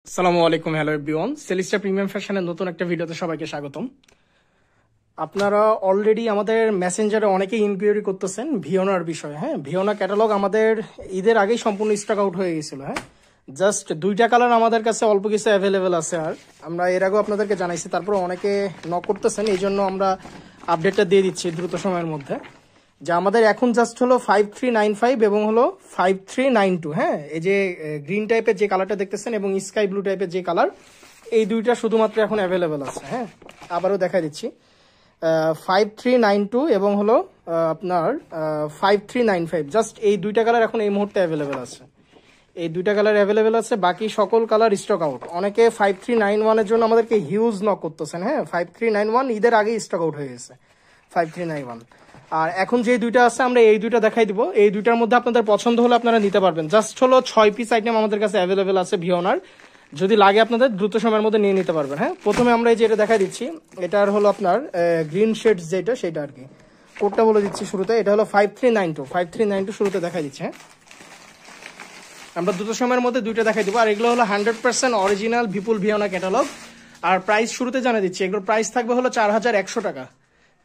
আসসালামু আলাইকুম, hello everyone. সেলিস্টা premium ফ্যাশনের নতুন একটা ভিডিওতে সবাইকে স্বাগতম। আপনারা অলরেডি আমাদের মেসেঞ্জারে অনেকেই ইনকোয়ারি করতেছেন ভিওনার বিষয়ে। হ্যাঁ, ভিওনা ক্যাটালগ আমাদের ঈদের আগেই সম্পূর্ণ স্টক আউট হয়ে গেছিল। হ্যাঁ, জাস্ট দুইটা কালার আমাদের কাছে অল্প কিছু অ্যাভেলেবেল আছে। আর আমরা এর আগেও আপনাদেরকে জানাইছি, তারপরে অনেকে নক করতেছেন, এই জন্য আমরা আপডেটটা দিয়ে দিচ্ছি দ্রুত সময়ের মধ্যে। যে আমাদের এখন জাস্ট হলো 5395 এবং হলো 5392। হ্যাঁ, এই যে গ্রিন টাইপের যে কালারটা দেখতেছেন এবং স্কাই ব্লু টাইপের যে কালার, এই দুইটা শুধুমাত্র এখন অ্যাভেলেবেল আছে। হ্যাঁ, আবারও দেখা দিচ্ছি 5392 এবং হলো আপনার 5395। জাস্ট এই দুইটা কালার এখন এই মুহূর্তে অ্যাভেলেবেল আছে। এই দুইটা কালার অ্যাভেলেবেল আছে, বাকি সকল কালার স্টক আউট। অনেকে 5391-এর জন্য আমাদেরকে হিউজ নক করতেছেন। হ্যাঁ, 5391 ঈদের আগেই স্টক আউট হয়ে গেছে 5391। আর এখন যে দুইটা আছে আমরা এই দুইটা দেখাই দিব। এই দুইটার মধ্যে আপনাদের পছন্দ হলে আপনারা নিতে পারবেন। জাস্ট হলো 6 পিস আইটেম আমাদের কাছে অ্যাভেলেবেল আছে ভিওনার। যদি লাগে আপনাদের দ্রুত সময়ের মধ্যে নিয়ে নিতে পারবেন। হ্যাঁ, প্রথমে আমরা এই যে এটা দেখাই দিচ্ছি, এটার হলো আপনার গ্রিন শেডস যেটা, সেটা আর কি কোডটা বলে দিচ্ছি শুরুতে। এটা হলো 5392 শুরুতে দেখাই দিচ্ছে। হ্যাঁ, আমরা দ্রুত সময়ের মধ্যে দুইটা দেখাই দিব। আর এগুলো হলো 100% অরিজিনাল বিপুল ভিওনা ক্যাটালগ। আর প্রাইস শুরুতে জানিয়ে দিচ্ছি, এগুলোর প্রাইস থাকবে হলো 4100 টাকা।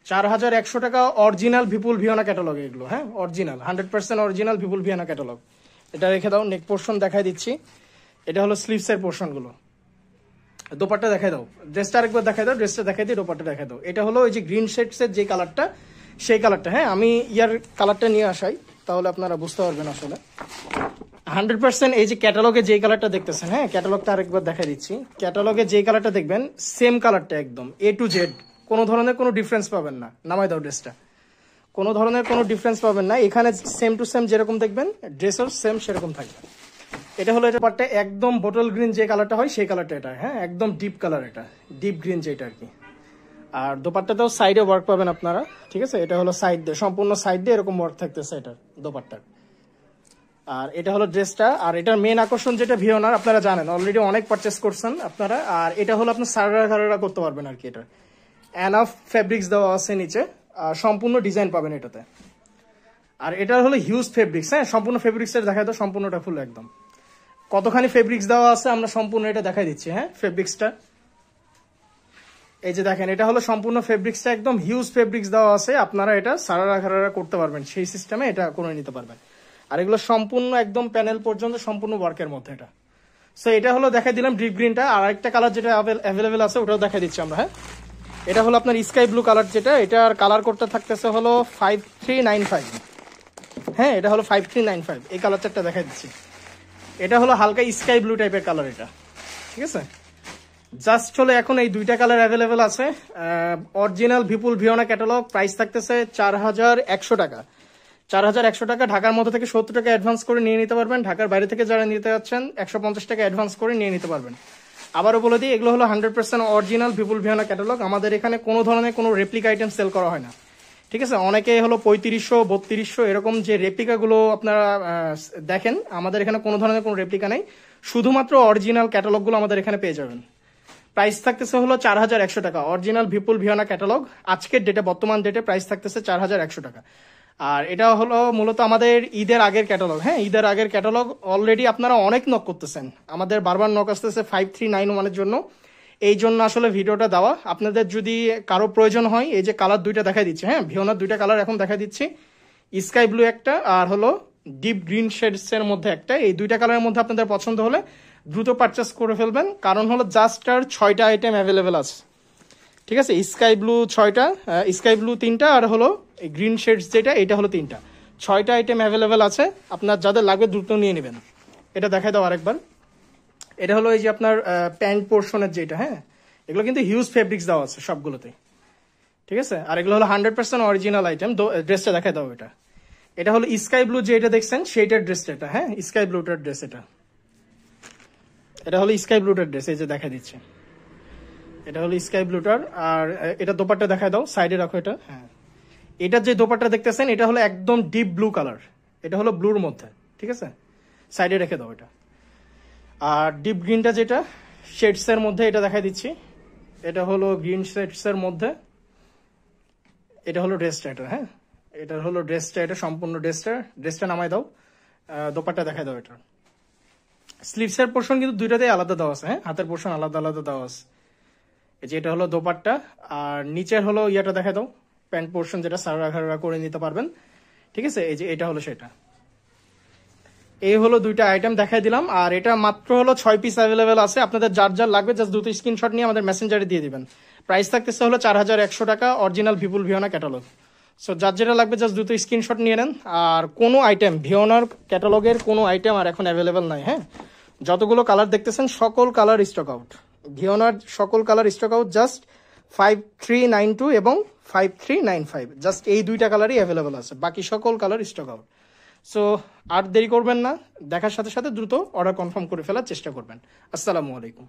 4100 টাকা অরিজিনাল বিপুল ভিওনা ক্যাটালগ এগুলো। হ্যাঁ, অরিজিনাল 100% অরিজিনাল বিপুল ভিওনা ক্যাটালগ। এটা রেখে দাও। নেক পোর্শন দেখাই দিচ্ছি, এটা হলো স্লিভসের পোর্শনগুলো। দোপাট্টা দেখাই দাও, ড্রেসটা আরেকবার দেখাই দাও, ড্রেসটা দেখাই দিই, দোপাট্টা দেখাই দাও। এটা হলো ওই যে গ্রিন শেডসের যে কালারটা, সেই কালারটা। হ্যাঁ, আমি ইয়ার কালারটা নিয়ে আসাই, তাহলে আপনারা বুঝতে পারবেন আসলে 100% এই যে ক্যাটালগে যে কালারটা দেখতেছেন। হ্যাঁ, ক্যাটালগটা আরেকবার দেখাই দিচ্ছি। ক্যাটালগে যে কালারটা দেখবেন সেম কালারটা, একদম A to Z, কোনো ধরনের কোনো ডিফারেন্স পাবেন না। নামাই দাও ড্রেসটা, কোনো ধরনের কোনো ডিফারেন্স পাবেন না। এখানে সেম টু সেম যেরকম দেখবেন ড্রেসও সেম সেরকম থাকবে। এটা হলো এটা পার্টটা একদম বোটল গ্রিন যে কালারটা হয় সেই কালারটা এটা। হ্যাঁ, একদম ডিপ কালার, এটা ডিপ গ্রিন যেটা আর কি। আর দোপাট্টাতেও সাইডে ওয়ার্ক পাবেন আপনারা। ঠিক আছে, এটা হলো সাইড দিয়ে, সম্পূর্ণ সাইড দিয়ে এরকম ওয়ার্ক থাকতেছে এটার দোপাট্টার। আর এটা হলো ড্রেসটা। আর এটার মেন আকর্ষণ যেটা ভিওনার, আপনারা জানেন অলরেডি অনেক পারচেস করছেন আপনারা। আর এটা হলো আপনার সারারা করতে পারবেন আর কি। এটা এনাফ ফেব্রিক্স দেওয়া আছে নিচে, আর সম্পূর্ণ ডিজাইন পাবেন এটাতে। আর এটা হলো হিউজ ফেব্রিক্স। হ্যাঁ, সম্পূর্ণ ফেব্রিক্সের দেখাই দাও, সম্পূর্ণটা ফুল একদম কতখানি ফেব্রিক্স দেওয়া আছে আমরা সম্পূর্ণ এটা দেখাই দিচ্ছি। হ্যাঁ, ফেব্রিক্সটা এই যে দেখেন, এটা হলো সম্পূর্ণ ফেব্রিক্সটা একদম হিউজ ফেব্রিক্স দেওয়া আছে। আপনারা এটা সারারা করতে পারবেন, সেই সিস্টেমে এটা করে নিতে পারবেন। আর এগুলো সম্পূর্ণ একদম প্যানেল পর্যন্ত সম্পূর্ণ ওয়ার্কের মধ্যে এটা। সো এটা হলো দেখাই দিলাম ডিপ গ্রিনটা। আর একটা কালার যেটা অ্যাভেলেবেল আছে ওটাও দেখাই দিচ্ছি আমরা। হ্যাঁ, এটা হলো আপনার স্কাই ব্লু কালার যেটা, এটার কালার কোডটা থাকতেছে হলো 5395। হ্যাঁ, এটা হলো 5395, এই কালার চারটা দেখাই দিচ্ছি। এটা হলো হালকা স্কাই ব্লু টাইপের কালার এটা। ঠিক আছে, জাস্ট হলো এখন এই দুইটা কালার অ্যাভেলেবেল আছে। অরিজিনাল বিপুল ভিওনা ক্যাটালগ, প্রাইস থাকতেছে 4100 টাকা। 4100 টাকা। ঢাকার মধ্যে থেকে 70 টাকা অ্যাডভান্স করে নিয়ে নিতে পারবেন। ঢাকার বাইরে থেকে যারা নিতে যাচ্ছেন 150 টাকা অ্যাডভান্স করে নিয়ে নিতে পারবেন। আবারও বলে দিই, এগুলো হলো 100% অরিজিনাল বিপুল ভিওনা ক্যাটালগ। আমাদের এখানে কোনো ধরনের কোনো রেপ্লিকা আইটেম সেল করা হয় না। ঠিক আছে, অনেকে হলো 3500 3200 এরকম যে রেপ্লিকাগুলো আপনারা দেখেন, আমাদের এখানে কোনো ধরনের কোনো রেপ্লিকা নেই। শুধুমাত্র অরিজিনাল ক্যাটালগুলো আমাদের এখানে পেয়ে যাবেন। প্রাইস থাকতেছে হলো 4100 টাকা। অরিজিনাল বিপুল ভিওনা ক্যাটালগ আজকের ডেটে, বর্তমান ডেটে প্রাইস থাকতেছে 4100 টাকা। আর এটা হলো মূলত আমাদের ঈদের আগের ক্যাটালগ। হ্যাঁ, ঈদের আগের ক্যাটালগ। অলরেডি আপনারা অনেক নক করতেছেন, আমাদের বারবার নক আসতেছে 5391-এর জন্য। এই জন্য আসলে ভিডিওটা দেওয়া। আপনাদের যদি কারো প্রয়োজন হয়, এই যে কালার দুইটা দেখাই দিচ্ছে। হ্যাঁ, ভিওনার দুইটা কালার এখন দেখাই দিচ্ছি, স্কাই ব্লু একটা আর হলো ডিপ গ্রিন শেডস এর মধ্যে একটা। এই দুইটা কালারের মধ্যে আপনাদের পছন্দ হলে দ্রুত পারচেস করে ফেলবেন, কারণ হলো জাস্ট আর 6টা আইটেম অ্যাভেলেবেল আছে। ঠিক আছে, স্কাই ব্লু 6টা, স্কাই ব্লু 3টা, আর হলো গ্রিন শেডস যেটা, এটা হলো 3টা। 6টা আইটেম অ্যাভেলেবেল আছে, আপনার যাদের লাগবে দ্রুত নিয়ে নেবেন। এটা দেখাই দাও আরেকবার। এটা হলো এই যে আপনার প্যান্ট পোর্শনের যেটা। হ্যাঁ, এগুলো কিন্তু হিউজ ফেব্রিক্স দেওয়া আছে সবগুলোতে। ঠিক আছে, আর এগুলো হলো 100% অরিজিনাল আইটেম। ড্রেসটা দেখাই দাও। এটা এটা হলো স্কাই ব্লু যেটা দেখছেন সেইটার ড্রেসটা এটা। হ্যাঁ, স্কাই ব্লুটার ড্রেস এটা। এটা হলো স্কাই ব্লুটার ড্রেস, এই যে দেখা দিচ্ছে, এটা হলো স্কাই ব্লুটার। আর এটা দোপাট্টা দেখায় দাও, সাইডে রাখো এটা। হ্যাঁ, এটার যে দোপাট্টা দেখতেছেন এটা হলো একদম ডিপ ব্লু কালার, এটা হলো ব্লুর মধ্যে। ঠিক আছে, সাইডে রেখে দাও এটা। আর ডিপ গ্রিনটা যেটা শেডস এর মধ্যে, এটা দেখাই দিচ্ছি, এটা হলো গ্রিন শেডস এর মধ্যে। এটা হলো ড্রেসটা এটা। হ্যাঁ, এটা হলো ড্রেসটা, এটা সম্পূর্ণ ড্রেসটা নামাই দাও। দোপাট্টা দেখাই দাও এটা। স্লিভসের পোর্শন কিন্তু দুইটাতেই আলাদা দেওয়া আছে, হ্যাঁ, হাতের পোর্শন আলাদা আলাদা দেওয়া আছে। এই যে এটা হলো দোপাট্টা, আর নিচের হলো ইয়াটা দেখা দাও, প্যান্ট পোর্শন যেটা সারা ঘাড়া করে নিতে পারবেন, ঠিক আছে। এই যে এটা হলো সেটা। এই হলো দুইটা আইটেম দেখাই দিলাম, আর এটা মাত্র হলো 6 পিস অ্যাভেলেবেল আছে। আপনাদের যার যার লাগবে জাস্ট দুটো স্ক্রিনশট নিয়ে আমাদের মেসেঞ্জারে দিয়ে দিবেন। প্রাইস থাকতেছে হলো 4100 টাকা, অরিজিনাল ভিপুল ভিওনা ক্যাটালগ। সো যার যেটা লাগবে জাস্ট দুটো স্ক্রিনশট নিয়ে নেন। আর কোনো আইটেম ভিওনার ক্যাটালগের কোনো আইটেম আর এখন অ্যাভেলেবেল নাই, হ্যাঁ। যতগুলো কালার দেখতেছেন সকল কালার স্টক আউট, ভিওনার সকল কালার স্টক আউট। জাস্ট 5392 এবং 5395, জাস্ট এই দুইটা কালারই অ্যাভেলেবেল আছে, বাকি সকল কালার স্টক আউট। সো আর দেরি করবেন না, দেখার সাথে সাথে দ্রুত অর্ডার কনফার্ম করে ফেলার চেষ্টা করবেন। আসসালামু আলাইকুম।